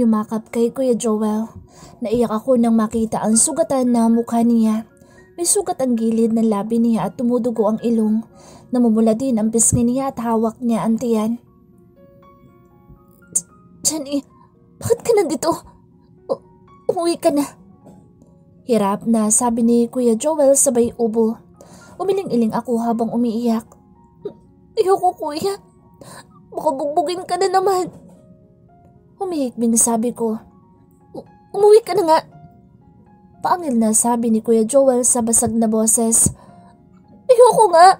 yumakap kay Kuya Joel. Naiyak ako nang makita ang sugatan na mukha niya. May sugat ang gilid ng labi niya at tumudugo ang ilong. Namumula din ang pisngi niya at hawak niya ang tiyan. Jenny, bakit ka nandito? Umuwi ka na. Hirap na sabi ni Kuya Joel sabay ubo. Umiling-iling ako habang umiiyak. Ayoko kuya. Baka bugbugin ka na naman. Humihikbing sabi ko. Umuwi ka na nga. Paangil na sabi ni Kuya Joel sa basag na boses. Ayoko nga.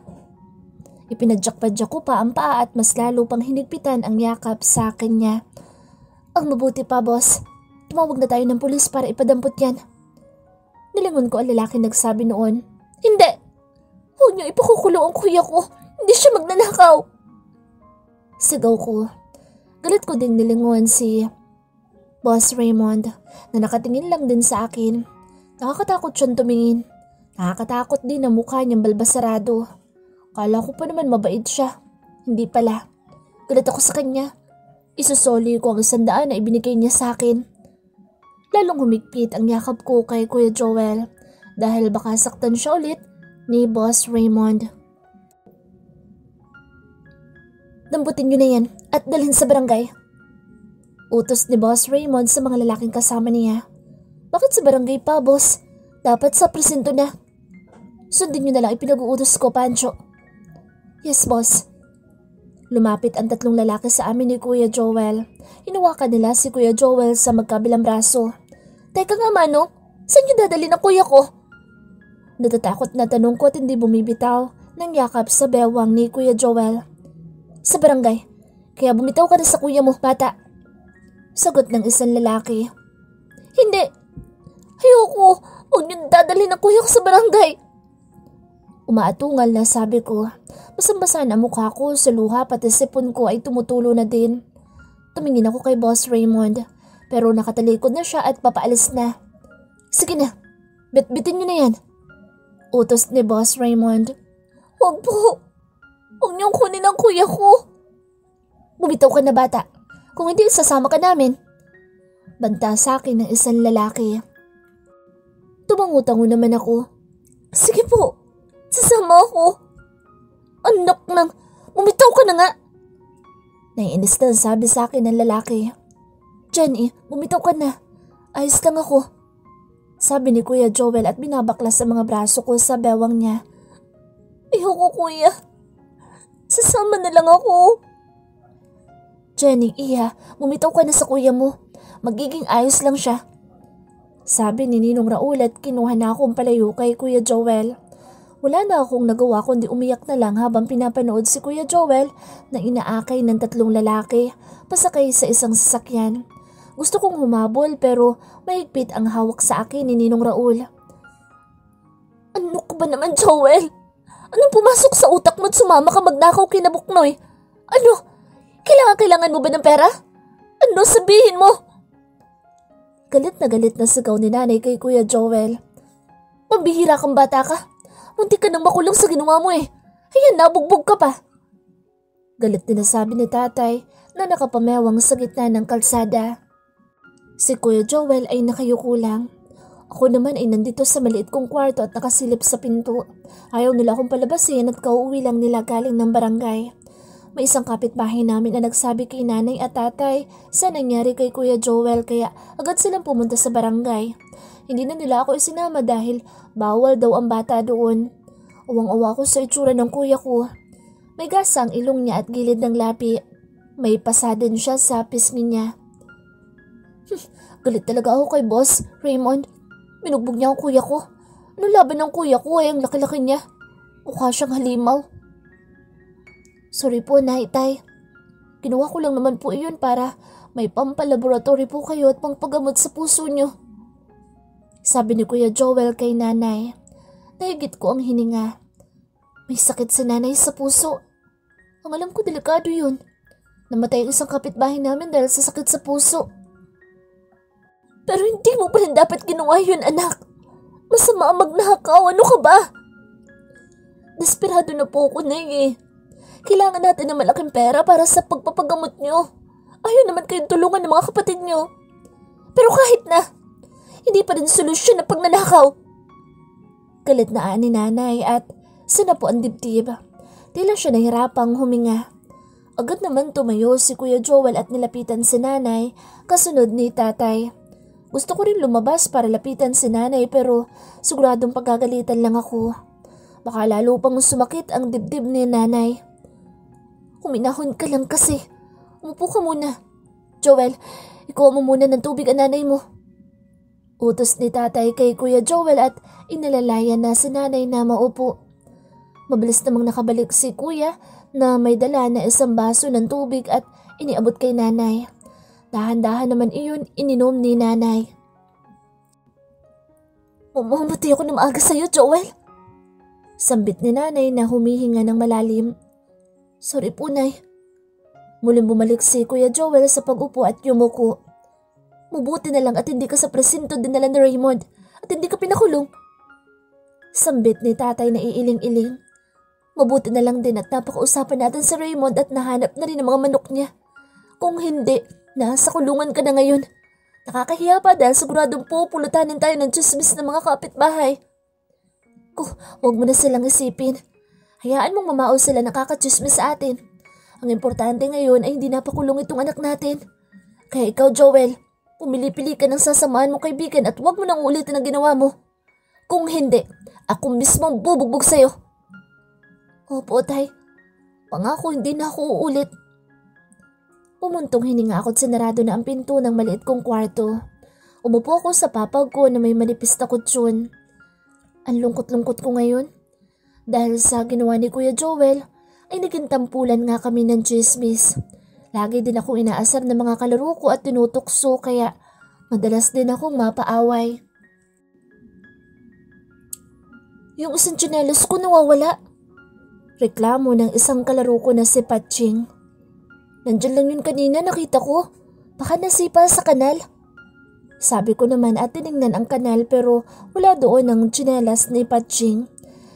Ipinadyak-padyak ko pa ang paa at mas lalo pang hinigpitan ang yakap sa akin niya. Ang mabuti pa, boss. Tumawag na tayo ng pulis para ipadampot yan. Nilingon ko ang lalaki nagsabi noon. Hindi! Huwag niyo ipakukulong ang kuya ko. Hindi siya magnanakaw. Sigaw ko. Galit ko ding nilingon si Boss Raymond na nakatingin lang din sa akin. Nakakatakot siyang tumingin. Nakakatakot din ang mukha niyang balbasarado. Kala ko pa naman mabait siya. Hindi pala. Galit ako sa kanya. Isusoli ko ang 100 na ibinigay niya sa akin. Lalong humigpit ang yakap ko kay Kuya Joel dahil baka saktan siya ulit ni Boss Raymond. Damputin niyo na yan at dalhin sa barangay. Utos ni Boss Raymond sa mga lalaking kasama niya. Bakit sa barangay pa, boss? Dapat sa presinto na. Sundin niyo na lang ipinag-uutos ko, Pancho. Yes, boss. Lumapit ang 3 lalaki sa amin ni Kuya Joel. Hinawakan nila si Kuya Joel sa magkabilang braso. Teka nga, Mano. Saan niyo dadalhin ang kuya ko? Natatakot na tanong ko at hindi bumibitaw ng yakap sa bewang ni Kuya Joel. Sa barangay. Kaya bumitaw ka na sa kuya mo, bata. Sagot ng isang lalaki. Hindi. Ayoko. Huwag niyo dadalhin ang kuya ko sa barangay. Umaatungal na sabi ko. Basang-basa na mukha ko sa luha pati sipon ko ay tumutulo na din. Tumingin ako kay Boss Raymond pero nakatalikod na siya at papaalis na. Sige na. Bitbitin niyo na yan. Utos ni Boss Raymond. Huwag po. Huwag niyong kunin ang kuya ko. Bumitaw ka na, bata. Kung hindi, sasama ka namin. Banta sa akin ng isang lalaki. Tumangutango naman ako. Sige po. Sasama ako. Anak nang, bumitaw ka na nga. Naiinis na sabi sa akin ng lalaki. Jenny, bumitaw ka na. Ayos lang ako. Sabi ni Kuya Joel at binabaklas ang mga braso ko sa bewang niya. Ayoko, kuya. Sasama na lang ako. Jenny, iya, bumitaw ka na sa kuya mo. Magiging ayos lang siya. Sabi ni Ninong Raul at kinuha na akong palayo kay Kuya Joel. Wala na akong nagawa kundi umiyak na lang habang pinapanood si Kuya Joel na inaakay ng 3 lalaki pasakay sa isang sasakyan. Gusto kong humabol pero mahigpit ang hawak sa akin ni Ninong Raul. Ano ka ba naman, Joel? Anong pumasok sa utak mo at sumama ka magnakaw kina Buknoy? Ano? Kailangan mo ba ng pera? Ano sabihin mo? Galit na sigaw ni nanay kay Kuya Joel. Pambihira kang bata ka. Munti ka nang makulong sa ginawa mo eh. Ayan, nabugbog ka pa. Galit din na sabi ni tatay na nakapamewang sa gitna ng kalsada. Si Kuya Joel ay nakayuko lang. Ako naman ay nandito sa maliit kong kwarto at nakasilip sa pinto. Ayaw nila akong palabasin at kauuwi lang nila galing ng barangay. May isang kapitbahay namin na nagsabi kay nanay at tatay sa nangyari kay Kuya Joel kaya agad silang pumunta sa barangay. Hindi na nila ako isinama dahil bawal daw ang bata doon. Uwang-uwa ko sa itsura ng kuya ko. May gasa ang ilong niya at gilid ng labi. May pasa din siya sa pisngi niya. Galit talaga ako kay Boss Raymond. Binugbog niya ang kuya ko. Ano laban ng kuya ko ay ang laki-laki niya. Mukha siyang halimaw. Sorry po, Tay. Ginawa ko lang naman po iyon para may pampalaboratory po kayo at pangpagamot sa puso niyo. Sabi ni Kuya Joel kay nanay. Nahigit ko ang hininga. May sakit sa nanay sa puso. Ang alam ko, delikado yun. Namatay ang isang kapitbahay namin dahil sa sakit sa puso. Pero hindi mo pa rin dapat ginawa yun, anak. Masama ang magnakaw. Ano ka ba? Desperado na po ako, Nay eh. Kailangan natin ng malaking pera para sa pagpapagamot nyo. Ayaw naman kayong tulungan ng mga kapatid nyo. Pero kahit na, hindi pa rin solusyon na pagnanakaw. Galit na ni nanay at sinapo ang dibdib. Tila siya nahirapang huminga. Agad naman tumayo si Kuya Joel at nilapitan si nanay kasunod ni tatay. Gusto ko rin lumabas para lapitan si nanay pero siguradong pagagalitan lang ako. Baka lalo pang sumakit ang dibdib ni nanay. Huminahon ka lang kasi. Umupo ka muna. Joel, ikuha mo muna ng tubig ang nanay mo. Utos ni tatay kay Kuya Joel at inalalayan na si nanay na maupo. Mabilis namang nakabalik si Kuya na may dala na isang baso ng tubig at iniabot kay nanay. Dahan-dahan naman iyon ininom ni nanay. Mamamatay ako na maaga sa'yo, Joel. Sambit ni nanay na humihinga ng malalim. Sorry po, Nay. Muling bumalik si Kuya Joel sa pag-upo at yumuko. Mabuti na lang at hindi ka sa presinto dinala ni Raymond at hindi ka pinakulong. Sambit ni tatay na iiling-iling. Mabuti na lang din at napakausapan natin si Raymond at nahanap na rin ang mga manok niya. Kung hindi, nasa kulungan ka na ngayon. Nakakahiya pa dahil siguradong pupulutanin tayo ng tsismis ng mga kapitbahay. Huwag mo na silang isipin. Hayaan mong mamao sila nakakatsismis sa atin. Ang importante ngayon ay hindi napakulong itong anak natin. Kaya ikaw, Joel, pumili-pili ka ng sasamahan mo kaibigan at huwag mo nang ulitin ang ginawa mo. Kung hindi, ako mismo ang bubugbog sa'yo. Opo, Tay. Pangako hindi na ako uulit. Pumuntong hininga ako at sinarado na ang pinto ng maliit kong kwarto. Umupo ako sa papag ko na may manipis na kutsyon. Ang lungkot-lungkot ko ngayon. Dahil sa ginawa ni Kuya Joel, ay naging tampulan nga kami ng chismis. Lagi din ako inaasar ng mga kalaro ko at tinutokso kaya madalas din akong mapaaway. Yung isang tsinelas ko nawawala. Reklamo ng isang kalaro ko na si Patching. Nandyan lang yun kanina, nakita ko. Baka nasipa sa kanal. Sabi ko naman at tinignan ang kanal pero wala doon ang tsinelas ni Patching.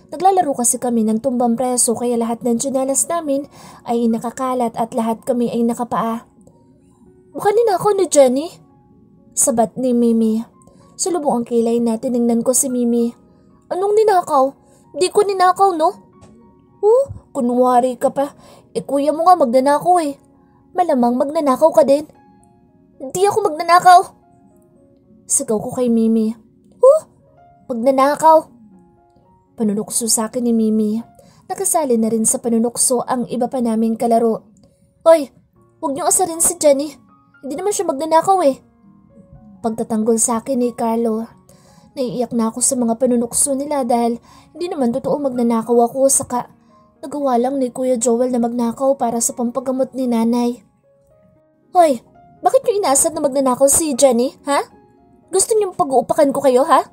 Naglalaro kasi kami ng tumbang preso kaya lahat ng tsinelas namin ay nakakalat at lahat kami ay nakapaa. Baka ninakaw ni Jenny? Sabat ni Mimi. Sa lubong ang kilay na tinignan ko si Mimi. Anong ninakaw? Di ko ninakaw, no? Kunwari ka pa. Kuya mo nga magnanakaw eh. Malamang magnanakaw ka din. Hindi ako magnanakaw. Sigaw ko kay Mimi. Magnanakaw. Panunukso sa akin ni Mimi. Nakasali na rin sa panunukso ang iba pa naming kalaro. Hoy, huwag niyong asarin si Jenny. Hindi naman siya magnanakaw eh. Pagtatanggol sa akin ni Carlo. Naiiyak na ako sa mga panunukso nila dahil hindi naman totoo magnanakaw ako saka nagawa lang ni Kuya Joel na magnakaw para sa pampagamot ni nanay. Hoy, bakit niyo inaasar na magnanakaw si Jenny, ha? Gusto niyong pag-uupakan ko kayo, ha?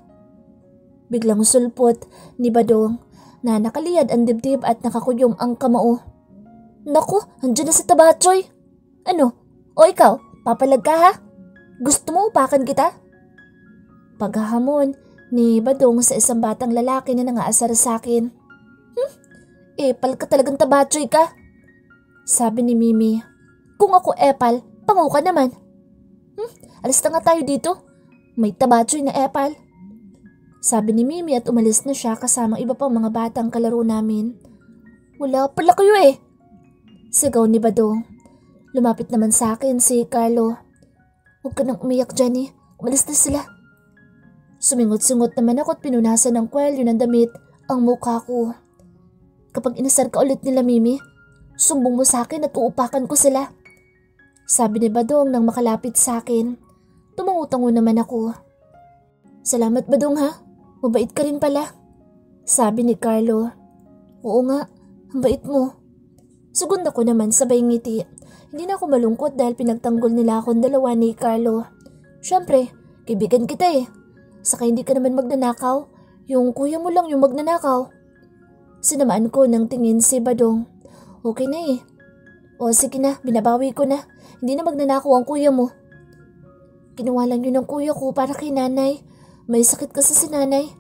Biglang sulpot ni Badong na nakaliyad ang dibdib at nakakuyom ang kamao. Naku, andyan na si Tabachoy. Ano? O ikaw, papalag ka ha? Gusto mo upakan kita? Paghahamon ni Badong sa isang batang lalaki na nangaasar sa akin. Epal ka talagang Tabachoy ka. Sabi ni Mimi. Kung ako epal, pango ka naman. Alis na nga tayo dito. May Tabachoy na epal. Sabi ni Mimi at umalis na siya kasama iba pang mga batang kalaro namin. Wala pala kayo eh. Sigaw ni Badong. Lumapit naman sa akin si Carlo. Huwag ka nang umiyak, Jenny. Umalis na sila. Sumingot-singot naman ako at pinunasan ng kwelyo ng damit ang mukha ko. Kapag inasar ka ulit nila, Mimi, sumbong mo sa akin at uupakan ko sila. Sabi ni Badong nang makalapit sa akin. Tumangutango naman ako. Salamat, Badong ha. Mabait ka rin pala. Sabi ni Carlo. Oo nga, ang bait mo. Sugod ako naman sabay ngiti. Hindi na ako malungkot dahil pinagtanggol nila akong dalawa ni Carlo. Siyempre, kaibigan kita eh. Saka hindi ka naman magnanakaw. Yung kuya mo lang yung magnanakaw. Sinamaan ko ng tingin si Badong. Okay na eh. O sige na, binabawi ko na. Hindi na magnanakaw ang kuya mo. Kinuha lang yun ng kuya ko para kay nanay. May sakit kasi si nanay.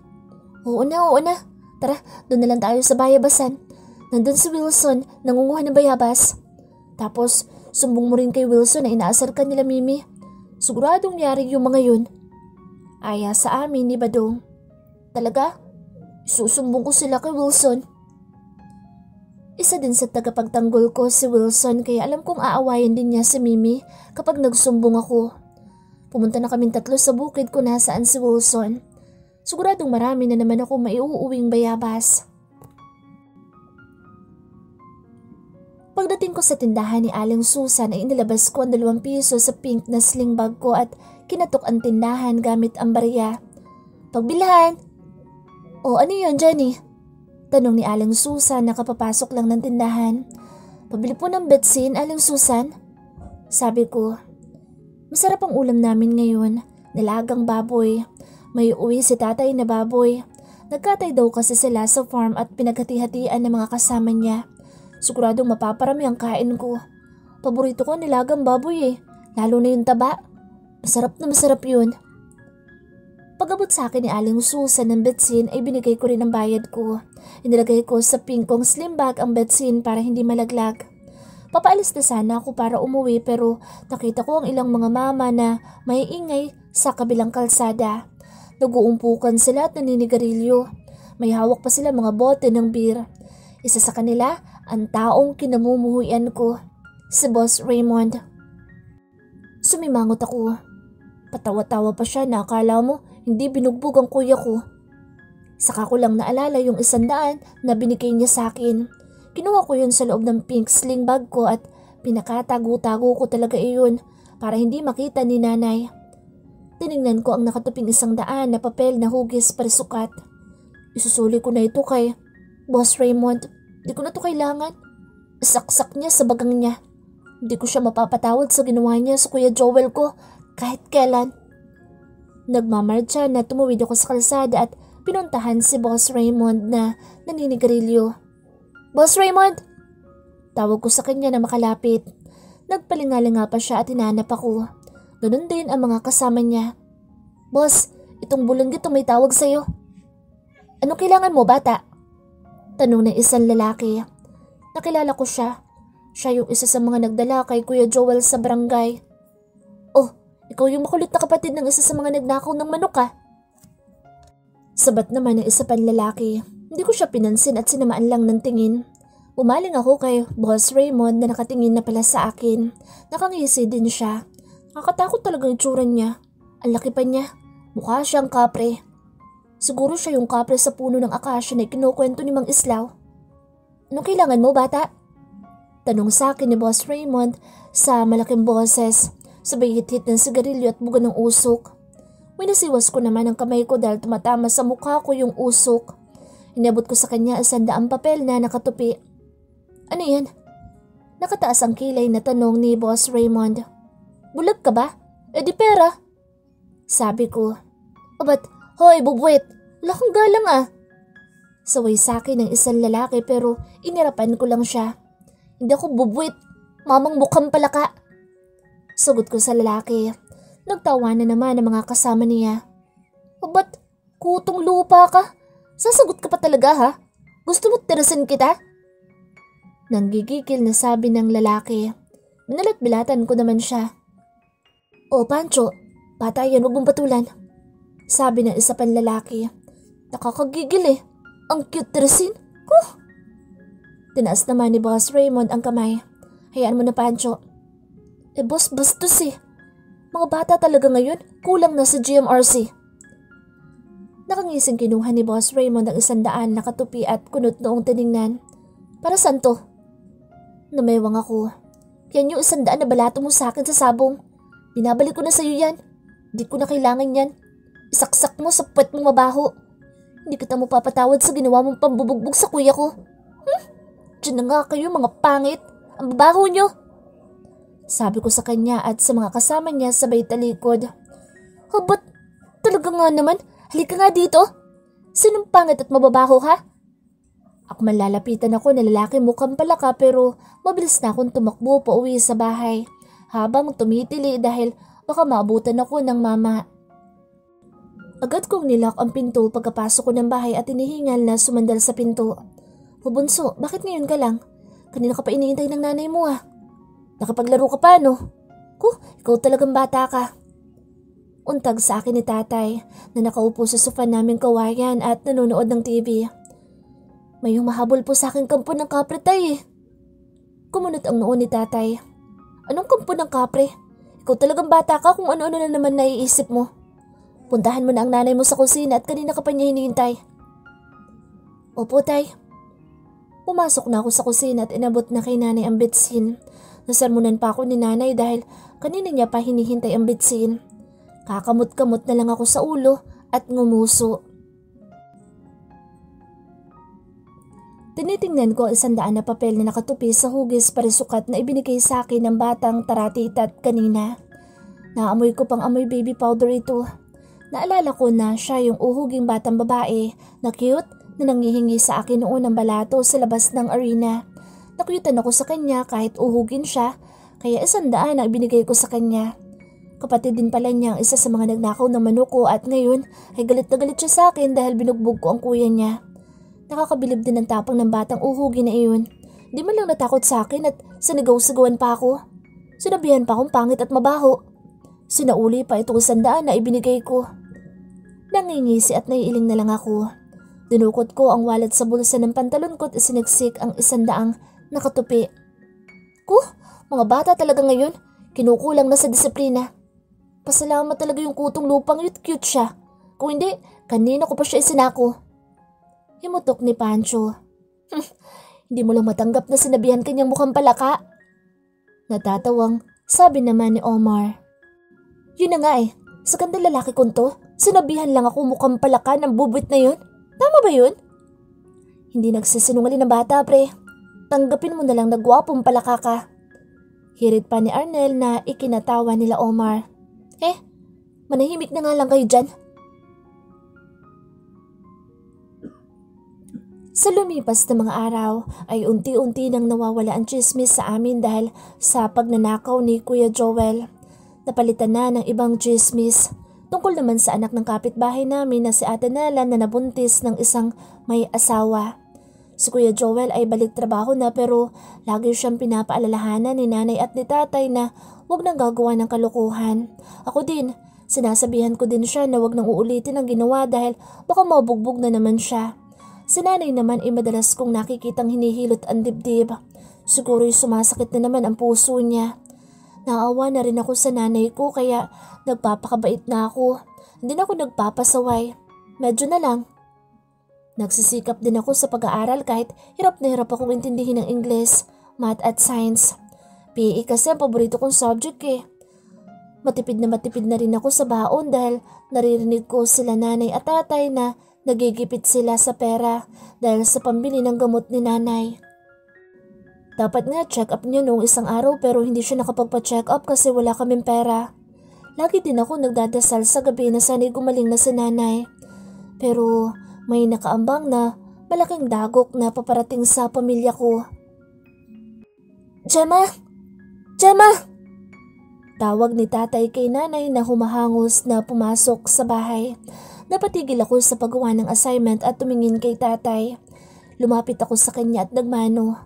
Oo na. Tara, doon na lang tayo sa bayabasan. Nandun si Wilson, nangunguha ng bayabas. Tapos, sumbong mo rin kay Wilson na inaasar ka nila, Mimi. Siguradong niyari yung mga yun. Aya sa amin ni Badong. Talaga? Isusumbong ko sila kay Wilson. Isa din sa tagapagtanggol ko si Wilson kaya alam kong aawayan din niya si Mimi kapag nagsumbong ako. Pumunta na kaming tatlo sa bukid kung nasaan si Wilson. Siguradong marami na naman ako maiuuwing bayabas. Pagdating ko sa tindahan ni Aling Susan ay inilabas ko ang 2 piso sa pink na sling bag ko at kinatok ang tindahan gamit ang barya. Pagbilhan! O ano yun, Jenny? Tanong ni Aling Susan na kapapasok lang ng tindahan. Pabili po ng betsin, Aling Susan? Sabi ko. Masarap ang ulam namin ngayon. Nilagang baboy. May uwi si tatay na baboy. Nagkatay daw kasi sila sa farm at pinaghati-hatian ng mga kasama niya. Siguradong mapaparami ang kain ko. Paborito ko nilagang baboy lalo na yung taba. Masarap na masarap yun. Pag-abot sa akin ni Aling Susan ng betsin ay binigay ko rin ang bayad ko. Inilagay ko sa pingkong slim bag ang betsin para hindi malaglag. Papaalis na sana ako para umuwi pero nakita ko ang ilang mga mama na may ingay sa kabilang kalsada. Nag-uumpukan sila at naninigarilyo. May hawak pa sila mga bote ng beer. Isa sa kanila ang taong kinamumuhuyan ko, si Boss Raymond. Sumimangot ako. Patawa-tawa pa siya na akala mo hindi binugbog ang kuya ko. Saka ko lang naalala yung 100 na binigay niya sa akin. Kinuha ko yun sa loob ng pink sling bag ko at pinakatago-tago ko talaga iyon para hindi makita ni nanay. Tinignan ko ang nakatuping 100 na papel na hugis para sukat. Isusuli ko na ito kay Boss Raymond. Di ko na to kailangan. Saksak niya sa bagang niya. Hindi ko siya mapapatawad sa ginawa niya sa Kuya Joel ko kahit kailan. Nagmamarcha na tumuwid ako sa kalsada at pinuntahan si Boss Raymond na naninigarilyo. Boss Raymond! Tawag ko sa kanya na makalapit. Nagpalingalinga pa siya at hinanap ako. Ganun din ang mga kasama niya. Boss, itong bulanggit may tawag sa'yo. Anong kailangan mo, bata? Tanong ng isang lalaki. Nakilala ko siya. Siya yung isa sa mga nagdala kay Kuya Joel sa barangay. Oh, ikaw yung makulit na kapatid ng isa sa mga nagnakaw ng manok ah. Sabat naman ng isa pang lalaki. Hindi ko siya pinansin at sinamaan lang ng tingin. Umaling ako kay Boss Raymond na nakatingin na pala sa akin. Nakangisi din siya. Nakakatakot talaga yung tsura niya. Ang laki pa niya. Mukha siyang kapre. Siguro siya yung kapre sa puno ng akasya na kinukwento ni Mang Islaw. Anong kailangan mo, bata? Tanong sa akin ni Boss Raymond sa malaking boses, sabay hit-hit ng sigarilyo at buga ng usok. Winasiwas ko naman ang kamay ko dahil tumatama sa mukha ko yung usok. Inabot ko sa kanya 100 papel na nakatupi. Ano yan? Nakataas ang kilay na tanong ni Boss Raymond. Bulag ka ba? E di pera. Sabi ko. O ba't? Hoy, bubwit! Wala kang galang ah! Saway sa akin ng isang lalaki pero inirapan ko lang siya. Hindi ako bubwit. Mamang mukhang palaka. Sagot ko sa lalaki. Nagtawa na naman ang mga kasama niya. O ba't? Kutong lupa ka? Sasagot ka pa talaga ha? Gusto mo tirasin kita? Nanggigigil na sabi ng lalaki. Binalat-bilatan ko naman siya. O Pancho, bata yan, huwag mong patulan. Sabi ng isa pang lalaki. Nakakagigil eh. Ang cute tirasin. Tinaas naman ni Boss Raymond ang kamay. Hayaan mo na, Pancho. Boss, bastos eh. Mga bata talaga ngayon, kulang na sa GMRC. Nakangising kinuha ni Boss Raymond ang 100 na katupi at kunot noong tiningnan. Para saan to? Namewang ako. Yan yung 100 na balato mo sa akin sa sabong. Binabalik ko na sa'yo yan. Di ko na kailangan yan. Isaksak mo sa puwet mong mabaho. Hindi kita mo papatawad sa ginawa mong pambubugbog sa kuya ko. Diyan na nga kayo mga pangit. Ang babaho nyo. Sabi ko sa kanya at sa mga kasama niya sabay talikod. Ba't talaga nga naman? Halika nga dito. Sinong pangit at mababaho ha? Akman lalapitan ako na lalaki mukhang palaka pero mabilis na akong tumakbo pa uwi sa bahay. Habang tumitili dahil baka maabutan ako ng mama. Agad kong nilak ang pinto pagkapasok ko ng bahay at inihingal na sumandal sa pinto. Bunso, bakit ngayon ka lang? Kanina ka pa iniintay ng nanay mo ah. Nakapaglaro ka pa no? Ikaw talagang bata ka. Untag sa akin ni tatay na nakaupo sa sofa naming kawayan at nanonood ng TV. May humahabol po sa akin kampo ng kapre tay. Kumunot ang noo ni tatay. Anong kampo ng kapre? Ikaw talagang bata ka kung ano-ano na naman naiisip mo. Puntahan mo na ang nanay mo sa kusina at kanina ka pa niya hinihintay. Opo tay. Pumasok na ako sa kusina at inabot na kay nanay ang bitsin. Nasarmunan pa ako ni nanay dahil kanina niya pa hinihintay ang bitsin. Kakamot-kamot na lang ako sa ulo at ngumuso. Tinitingnan ko ang 100 na papel na nakatupi sa hugis para sukat na ibinigay sa akin ng batang taratitat kanina. Naamoy ko pang amoy baby powder ito. Naalala ko na siya yung uhuging batang babae na cute na nangihingi sa akin noon ng balato sa labas ng arena. Nakyutan ako sa kanya kahit uhugin siya, kaya 100 ang ibinigay ko sa kanya. Kapatid din pala niya ang isa sa mga nagnakaw ng manok ko at ngayon ay galit na galit siya sa akin dahil binugbog ko ang kuya niya. Nakakabilib din ang tapang ng batang uhugin na iyon. Di man lang natakot sa akin at sinigaw-sigawan pa ako. Sinabihan pa akong pangit at mabaho. Sinauli pa itong 100 na ibinigay ko. Nangingisi at naiiling na lang ako. Dinukot ko ang wallet sa bulsa ng pantalon ko at isiniksik ang 100 nakatupi. Mga bata talaga ngayon, kinukulang na sa disiplina. Pasalamat talaga yung kutong lupang cute siya. Kung hindi, kanina ko pa siya isinako. Himutok ni Pancho. Hindi mo lang matanggap na sinabihan kanyang mukhang palaka. Natatawang sabi naman ni Omar. Yun na nga sa ganda lalaki kong to, sinabihan lang ako mukhang palaka ng bubwit na yun. Tama ba yun? Hindi nagsisinungaling na bata pre. Tanggapin mo na lang na gwapong palaka ka. Hirit pa ni Arnel na ikinatawa nila Omar. Manahimik na nga lang kayo dyan. Sa lumipas na mga araw ay unti-unti nang nawawala ang chismis sa amin dahil sa pagnanakaw ni Kuya Joel. Napalitan na ng ibang chismis tungkol naman sa anak ng kapitbahay namin na si Ate Nela na nabuntis ng isang may asawa. Si Kuya Joel ay balik trabaho na pero lagi siyang pinapaalalahanan ni nanay at ni tatay na huwag nang gagawa ng kalokohan. Ako din, sinasabihan ko din siya na huwag nang uulitin ang ginawa dahil baka mabugbog na naman siya. Si nanay naman ay madalas kong nakikitang hinihilot ang dibdib. Siguro'y sumasakit na naman ang puso niya. Naawa na rin ako sa nanay ko kaya nagpapakabait na ako. Hindi na ako nagpapasaway. Medyo na lang. Nagsisikap din ako sa pag-aaral kahit hirap na hirap akong intindihin ng Ingles, Math at Science. PE kasi ang paborito kong subject Matipid na rin ako sa baon dahil naririnig ko sila nanay at tatay na nagigipit sila sa pera dahil sa pambili ng gamot ni nanay. Dapat nga check up niya noong isang araw pero hindi siya nakapagpa-check up kasi wala kaming pera. Lagi din ako nagdadasal sa gabi na sana'y gumaling na si nanay. Pero may nakaambang na malaking dagok na paparating sa pamilya ko. Gemma! Gemma! Tawag ni tatay kay nanay na humahangos na pumasok sa bahay. Napatigil ako sa paggawa ng assignment at tumingin kay tatay. Lumapit ako sa kanya at nagmano.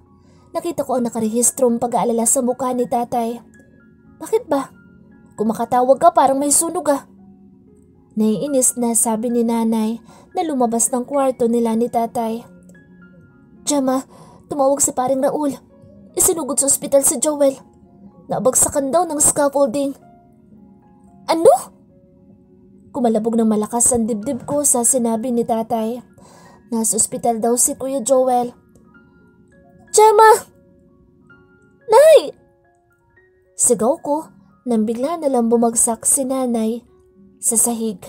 Nakita ko ang nakarehistrong pag-aalala sa mukha ni tatay. Bakit ba? Kung makatawag ka parang may sunog Naiinis na sabi ni nanay na lumabas ng kwarto nila ni tatay. Gemma, tumawag si paring Raul. Isinugod sa ospital si Joel. Nabagsakan daw ng scaffolding. Ano? Kumalabog ng malakas ang dibdib ko sa sinabi ni tatay. Nasa ospital daw si Kuya Joel. Gemma! Nay! Sigaw ko nang bigla na lang bumagsak si nanay sa sahig.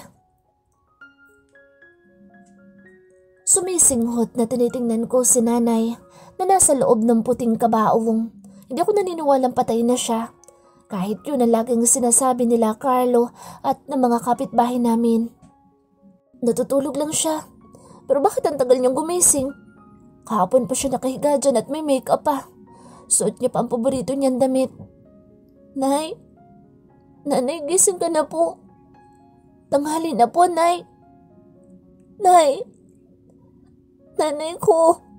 Sumisinghot na tinitingnan ko si nanay na nasa loob ng puting kabaong. Hindi ako naniniwalang patay na siya. Kahit yun ang laging sinasabi nila Carlo at ng mga kapitbahay namin. Natutulog lang siya. Pero bakit ang tagal niyang gumising? Kahapon pa siya nakahiga dyan at may makeup pa. Suot niya pa ang paborito niyang damit. Nay! Nanay, gising ka na po. Tanghali na po, Nay. Nay! Nanay ko!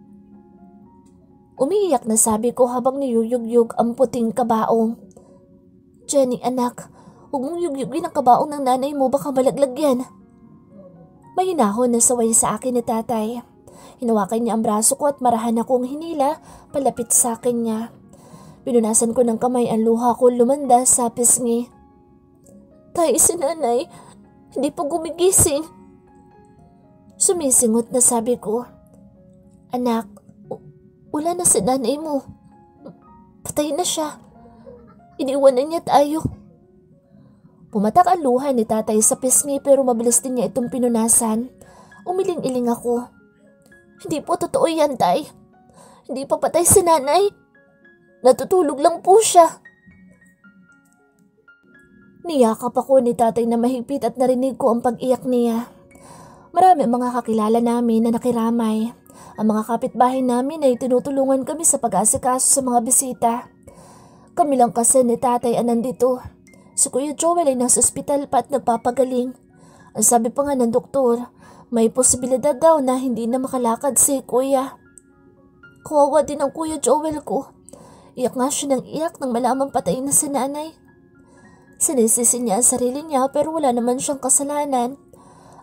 Umiiyak na sabi ko habang niyuyugyug ang puting kabaong. Jenny anak, Huwag mong yugyugin ang kabaong ng nanay mo, baka malaglag yan. May hinahon na saway sa akin ni tatay. Hinawakan niya ang braso ko at marahan akong hinila palapit sa akin niya. Pinunasan ko ng kamay ang luha ko lumanda sa pisngi. Tay, si nanay, hindi pa gumigising. Sumisingot na sabi ko, Anak, wala na si nanay mo. Patay na siya. Iniwanan niya tayo. Pumatak ang luha ni tatay sa pisngi pero mabilis din niya itong pinunasan. Umiling-iling ako. Hindi po totoo yan, tay. Hindi pa patay si nanay. Natutulog lang po siya. Niyakap ako ni tatay na mahigpit at narinig ko ang pag-iyak niya. Marami mga kakilala namin na nakiramay. Ang mga kapitbahay namin ay tinutulungan kami sa pag-asikaso sa mga bisita. Kami lang kasi ni tatay ang nandito. Si Kuya Joel ay nasa ospital pa at nagpapagaling. Ang sabi pa nga ng doktor, may posibilidad daw na hindi na makalakad si Kuya. Kawawa din ang Kuya Joel ko. Iyak nga siya ng iyak nang malamang patay na si nanay. Sinisisi niya ang sarili niya pero wala naman siyang kasalanan.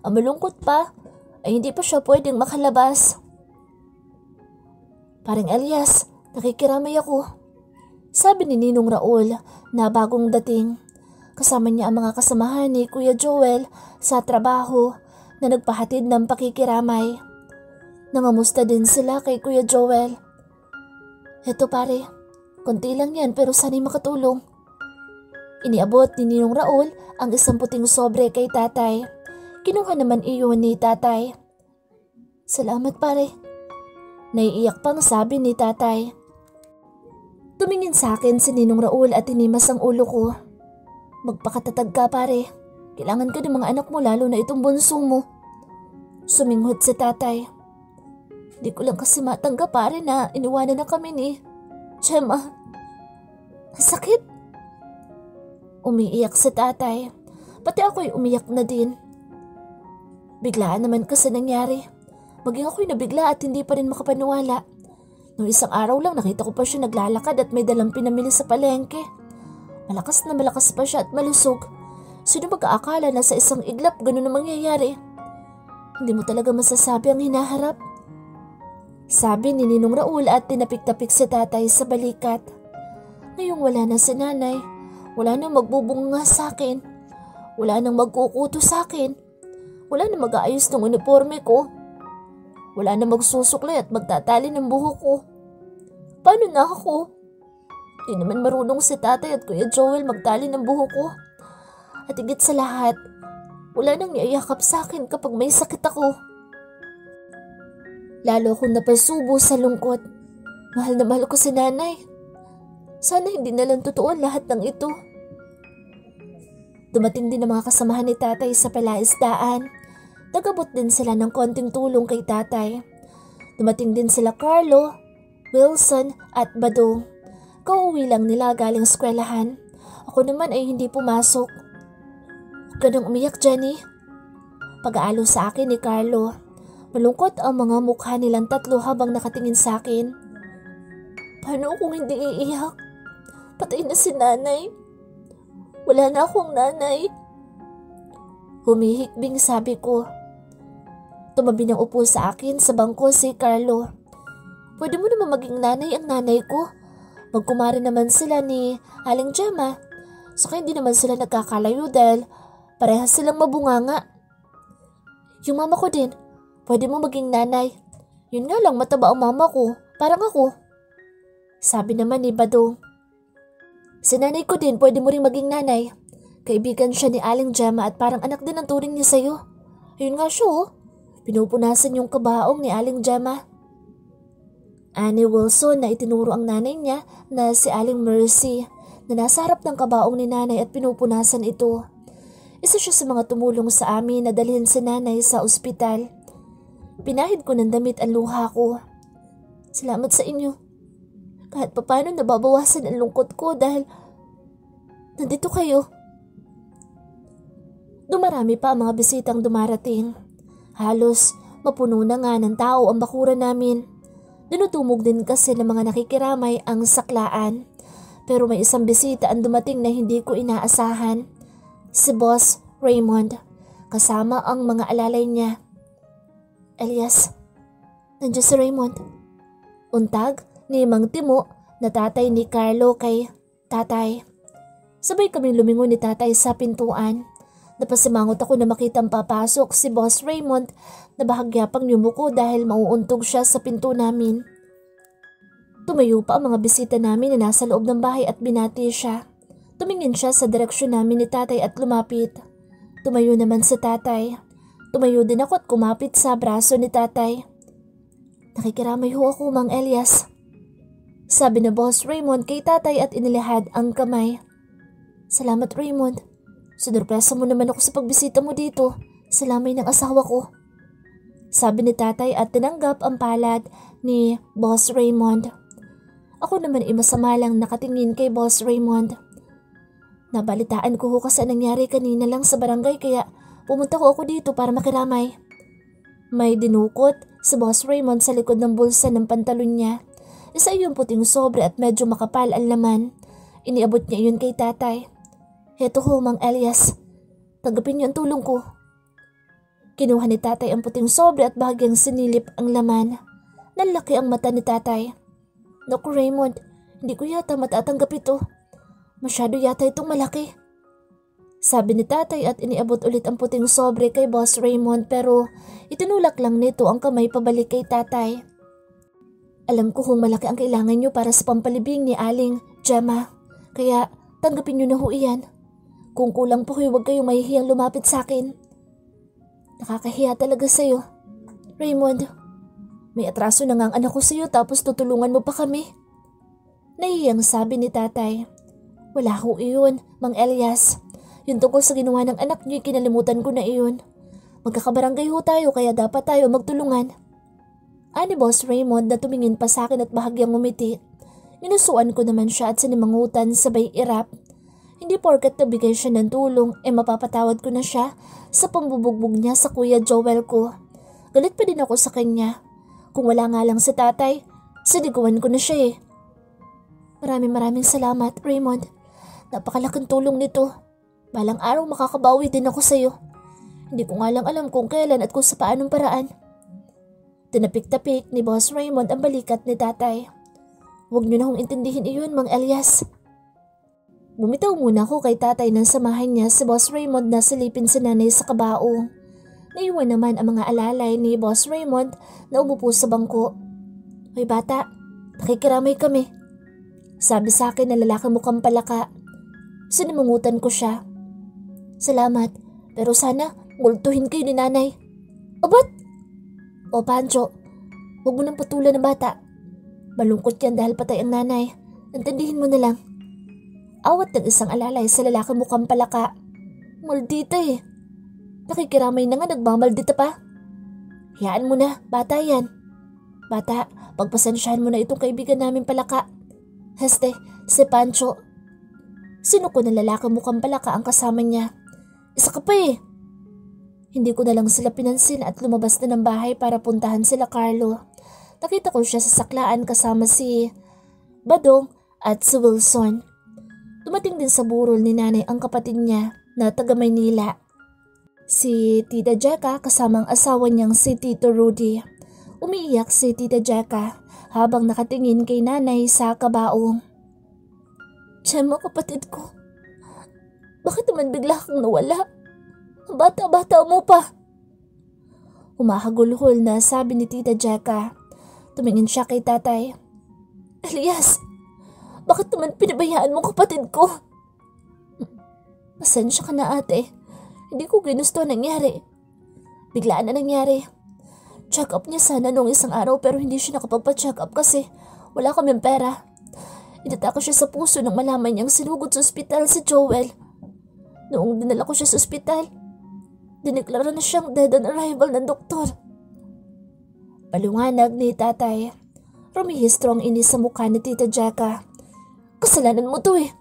Ang malungkot pa ay hindi pa siya pwedeng makalabas. Parang Elias, nakikiramay ako. Sabi ni Ninong Raul na bagong dating. Kasama niya ang mga kasamahan ni Kuya Joel sa trabaho na nagpahatid ng pakikiramay. Nangamusta din sila kay Kuya Joel. Eto pare, konti lang yan pero sana'y makatulong. Iniabot ni Ninong Raul ang isang puting sobre kay tatay. Kinuha naman iyon ni tatay. Salamat pare. Naiiyak pang sabi ni tatay. Tumingin sa akin si Ninong Raul at tinimas ang ulo ko. Magpakatatag ka pare. Kailangan ka ng mga anak mo lalo na itong bunso mo. Suminghot si tatay. Di ko lang kasi matanggap pare na iniwanan na kami ni Gemma. Sakit. Umiiyak si tatay. Pati ako'y umiyak na din. Biglaan naman kasi nangyari. Maging ako'y nabigla at hindi pa rin makapaniwala. Noong isang araw lang nakita ko pa siya naglalakad at may dalang pinamili sa palengke. Malakas na malakas pa siya at malusog. Sino mag-aakala na sa isang iglap ganun na mangyayari? Hindi mo talaga masasabi ang hinaharap. Sabi ni Ninong Raul at tinapik-tapik si tatay sa balikat. Ngayong wala na si nanay. Wala nang magbubunga sa akin. Wala nang magkukuto sa akin. Wala nang mag-aayos ng uniforme ko. Wala nang magsusuklay at magtatali ng buhok ko. Paano na ako? Di naman marunong si tatay at Kuya Joel magtali ng buhok ko. At higit sa lahat, wala nang yayakap sa akin kapag may sakit ako. Lalo akong napasubo sa lungkot. Mahal na mahal ko si nanay. Sana hindi na lang totoo lahat ng ito. Dumating din ang mga kasamahan ni tatay sa palaisdaan. Nagabot din sila ng konting tulong kay tatay. Dumating din sila Carlo, Wilson at Badong. Kauwi lang nila galing eskwelahan. Ako naman ay hindi pumasok. Huwag ka nang umiyak, Jenny. Pag-aalo sa akin ni Carlo. Malungkot ang mga mukha nilang tatlo habang nakatingin sa akin. Paano kung hindi iiyak? Patay na si nanay. Wala na akong nanay. Humihikbing sabi ko. Tumabi ng upo sa akin sa bangko si Carlo. Pwede mo naman maging nanay ang nanay ko. Magkumare naman sila ni Aling Gemma. Saka hindi naman sila nagkakalayo dahil parehas silang mabunganga. Yung mama ko din, pwede mo maging nanay. Yun nga lang mataba ang mama ko, parang ako. Sabi naman ni Badong. Si nanay ko din pwede mo ring maging nanay. Kaibigan siya ni Aling Gemma at parang anak din ang turing niya sa'yo. Yun nga siya oh. Pinupunasan yung kabaong ni Aling Gemma. Ani Wilson na itinuro ang nanay niya na si Aling Mercy na nasa harap ng kabaong ni nanay at pinupunasan ito. Isa siya sa mga tumulong sa amin na dalhin si nanay sa ospital. Pinahid ko ng damit ang luha ko. Salamat sa inyo. Kahit papano nababawasan ang lungkot ko dahil nandito kayo. Dumarami pa ang mga bisitang dumarating. Halos mapuno na nga ng tao ang bakuran namin. Dinutumog din kasi ng mga nakikiramay ang saklaan. Pero may isang bisita ang dumating na hindi ko inaasahan. si Boss Raymond kasama ang mga alalay niya. Elias, nandiyan si Raymond. Untag ni Mang Timo na tatay ni Carlo kay tatay. Sabay kaming lumingon ni tatay sa pintuan. Napasimangot ako na makitang papasok si Boss Raymond na bahagya pang yumuko dahil mauuntog siya sa pinto namin. Tumayo pa ang mga bisita namin na nasa loob ng bahay at binati siya. Tumingin siya sa direksyon namin ni tatay at lumapit. Tumayo naman si tatay. Tumayo din ako at kumapit sa braso ni tatay. Nakikiramay ho ako, Mang Elias. Sabi na Boss Raymond kay tatay at inilihad ang kamay. Salamat Raymond. Sinurpresa mo naman ako sa pagbisita mo dito sa lamay ng asawa ko. Sabi ni tatay at tinanggap ang palad ni Boss Raymond. Ako naman ay masama lang nakatingin kay Boss Raymond. Nabalitaan ko ho kasi nangyari kanina lang sa barangay kaya pumunta ko ako dito para makiramay. May dinukot si Boss Raymond sa likod ng bulsa ng pantalon niya. Isa yung puting sobre at medyo makapal ang laman. Iniabot niya yun kay tatay. Heto ho, Mang Elias. Tanggapin niyo ang tulong ko. Kinuha ni tatay ang puting sobre at bahagyang sinilip ang laman. Nalaki ang mata ni tatay. Naku Raymond, hindi ko yata matatanggap ito. Masyado yata itong malaki. Sabi ni tatay at iniabot ulit ang puting sobre kay Boss Raymond pero itinulak lang nito ang kamay pabalik kay tatay. Alam ko kung malaki ang kailangan niyo para sa pampalibing ni Aling Gemma. Kaya tanggapin niyo na ho iyan. Kung kulang po kayo, huwag kayong mahihiyang lumapit sa akin. Nakakahiya talaga sa'yo. Raymond, may atraso na nga ang anak ko sa'yo tapos tutulungan mo pa kami. Nahihiyang sabi ni tatay. Wala ho iyon, Mang Elias. Yung tungkol sa ginawa ng anak niyo, kinalimutan ko na iyon. Magkakabarangay ho tayo kaya dapat tayo magtulungan. Ani Boss Raymond na tumingin pa sa akin at bahagyang ngumiti. Ninusuan ko naman siya at sinimangutan sabay irap. Hindi porket nabigay siya ng tulong mapapatawad ko na siya sa pambubugbog niya sa Kuya Joel ko. Galit pa din ako sa kanya. Kung wala nga lang si tatay, siniguan ko na siya eh. Maraming salamat Raymond. Napakalaking tulong nito. Balang araw makakabawi din ako sa'yo. Hindi ko nga lang alam kung kailan at kung sa paanong paraan. Tinapik-tapik ni Boss Raymond ang balikat ni tatay. Huwag niyo na hong intindihin iyon, Mang Elias. Bumitaw muna ako kay tatay nang samahan niya si Boss Raymond na silipin si nanay sa kabaong. Naiwan naman ang mga alalay ni Boss Raymond na umupo sa bangko. Hoy bata, pakikiramay kami. Sabi sa akin na lalaki mukhang palaka. Sinimungutan ko siya. Salamat, pero sana multuhin kayo ni nanay. Abat? O Pancho, huwag mo nang patulan ng bata. Malungkot yan dahil patay ang nanay. Intindihin mo na lang. Awat ng isang alalay sa lalaki mukhang palaka. Maldita eh. Nakikiramay na nga nagmamaldita pa. Hayaan mo na, bata yan. Bata, pagpasensyahan mo na itong kaibigan namin palaka. Heste, si Pancho. Sino ko na lalaki mukhang palaka ang kasama niya? Isa ka pa eh. Hindi ko na lang sila pinansin at lumabas na ng bahay para puntahan sila Carlo. Nakita ko siya sa saklaan kasama si Badong at si Wilson. Dumating din sa burol ni nanay ang kapatid niya na taga Maynila. Si Tita Jacka kasamang asawa niyang si Tito Rudy. Umiiyak si Tita Jacka habang nakatingin kay nanay sa kabaong. Gemma, kapatid ko. Bakit naman bigla kang nawala? Bata-bata mo pa. Humahagulhol na sabi ni Tita Jacka. Tumingin siya kay tatay. Elias, bakit naman pinabayaan mo kapatid ko? Pasensya ka na ate. Hindi ko ginusto nangyari. Biglaan na nangyari. Check up niya sana nung isang araw pero hindi siya nakapagpa-check up kasi wala kaming pera. Inatake siya sa puso nang malaman niyang sinugod sa ospital si Joel. Noong dinala ko siya sa ospital, dineklara na siyang dead on arrival ng doktor. Paliwanag ni tatay. Rumihistro ang inis sa mukha ni Tita Jacka. Kasalanan mo to eh.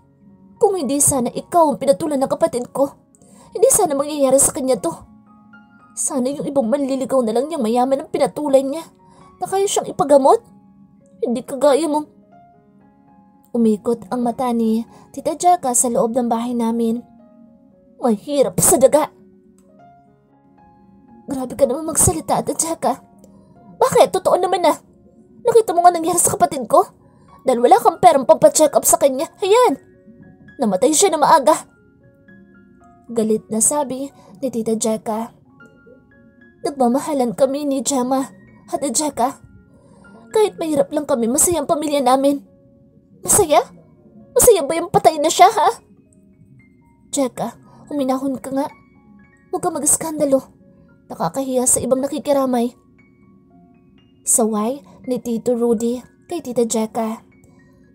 Kung hindi sana ikaw ang pinatulan ng kapatid ko, hindi sana mangyayari sa kanya to. Sana yung ibang manliligaw na lang niyang mayaman ang pinatulan niya na kaya siyang ipagamot. Hindi kagaya mo. Umikot ang mata ni Tita Jacka sa loob ng bahay namin. Mahirap sa daga. Grabe ka naman magsalita, Ate Jeka. Bakit? Totoo naman na. Nakita mo nga nangyari sa kapatid ko? Dahil wala kang perang pampacheck up sa kanya. Ayan. Namatay siya na maaga. Galit na sabi ni Tita Jeka. Nagmamahalan kami ni Gemma, Ate Jeka. Kahit mahirap lang kami, masaya ang pamilya namin. Masaya? Masaya ba yung patay na siya, ha? Jeka, huminahon ka nga. Huwag ka mag-skandalo. Nakakahiya sa ibang nakikiramay. Saway ni Tito Rudy kay Tita Jeka.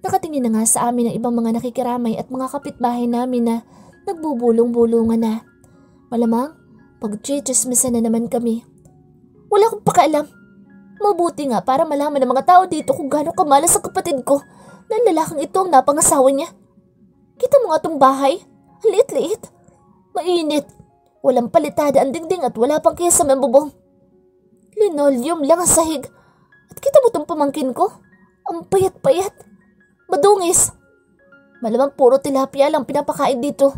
Nakatingin na nga sa amin ang ibang mga nakikiramay at mga kapitbahay namin na nagbubulong-bulungan na. Malamang, pag-chichismisan na naman kami. Wala akong pakialam. Mabuti nga para malaman ng mga tao dito kung gaano kamalas sa kapatid ko na ang lalaking ito ang napangasawa niya. Kita mo nga itong bahay. Ang liit-liit. Mainit. Walang palitada ang dingding at wala pang kiyasa ng bubong. Linoleum lang ang sahig. At kita mo itong pamangkin ko? Ang payat-payat. Madungis. Malamang puro tilapia lang pinapakain dito.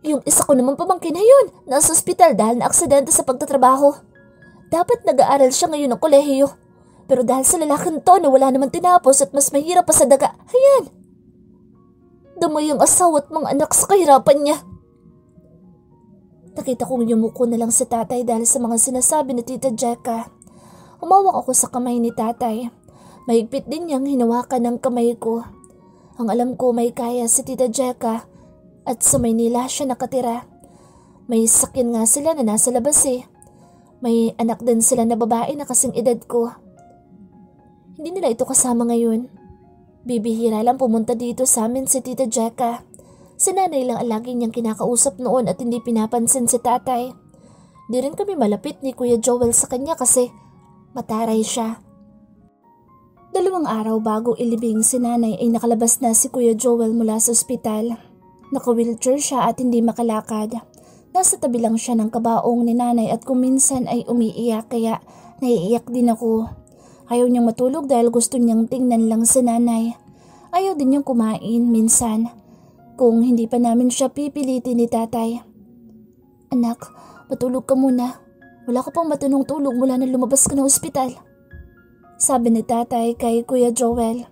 Yung isa ko naman pamangkin na yun, nasa ospital dahil na aksidente sa pagtatrabaho. Dapat nag-aaral siya ngayon ng kolehiyo. Pero dahil sa lalaking to na wala naman tinapos at mas mahirap pa sa daga, ayan. Damay ang asawa at mga anak sa kahirapan niya. Nakita kong yumuko na lang si tatay dahil sa mga sinasabi ni Tita Jeka. Umawak ako sa kamay ni tatay. Mahigpit din niyang hinawakan ng kamay ko. Ang alam ko may kaya si Tita Jeka at sa Maynila siya nakatira. May sakin nga sila na nasa labas eh. May anak din sila na babae na kasing edad ko. Hindi nila ito kasama ngayon. Bibihira lang pumunta dito sa amin si Tita Jeka. Si nanay lang ang lagi niyang kinakausap noon at hindi pinapansin si tatay. Di rin kami malapit ni Kuya Joel sa kanya kasi mataray siya. 2 araw bago ilibing si nanay ay nakalabas na si Kuya Joel mula sa ospital. Naka-wheelchair siya at hindi makalakad. Nasa tabi lang siya ng kabaong ni nanay at kung minsan ay umiiyak kaya naiiyak din ako. Ayaw niyang matulog dahil gusto niyang tingnan lang si nanay. Ayaw din niyang kumain minsan. Kung hindi pa namin siya pipilitin ni tatay. Anak, matulog ka muna. Wala ka pang matinong tulog mula na lumabas ka ng ospital. Sabi ni tatay kay Kuya Joel.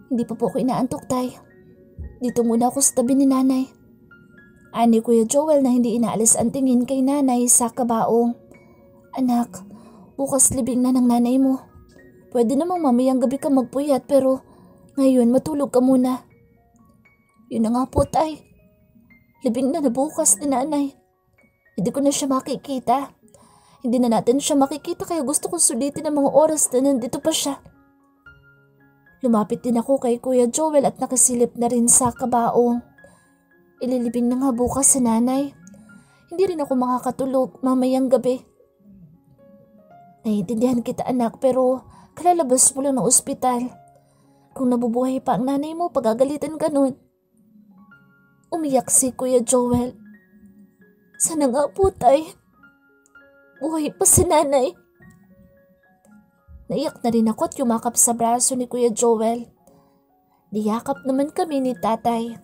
Hindi pa po ako inaantok, tay. Dito muna ako sa tabi ni nanay. Ani Kuya Joel na hindi inaalis ang tingin kay nanay sa kabaong. Anak, bukas libing na ng nanay mo. Pwede namang mamayang gabi ka magpuyat pero ngayon matulog ka muna. Yun na nga po, tay. Libing na bukas ni nanay. Hindi ko na siya makikita. Hindi na natin siya makikita kaya gusto kong sulitin ang mga oras na nandito pa siya. Lumapit din ako kay Kuya Joel at nakasilip na rin sa kabaong. Ililibing na nga bukas si nanay. Hindi rin ako makakatulog mamayang gabi. Naiintindihan kita, anak, pero kalalabas mo lang ng ospital. Kung nabubuhay pa ang nanay mo, pagagalitan ka nun. Umiyak si Kuya Joel. Sana nga po, tay. Buhay pa si nanay. Naiyak na rin ako at yumakap sa braso ni Kuya Joel. Niyakap naman kami ni tatay.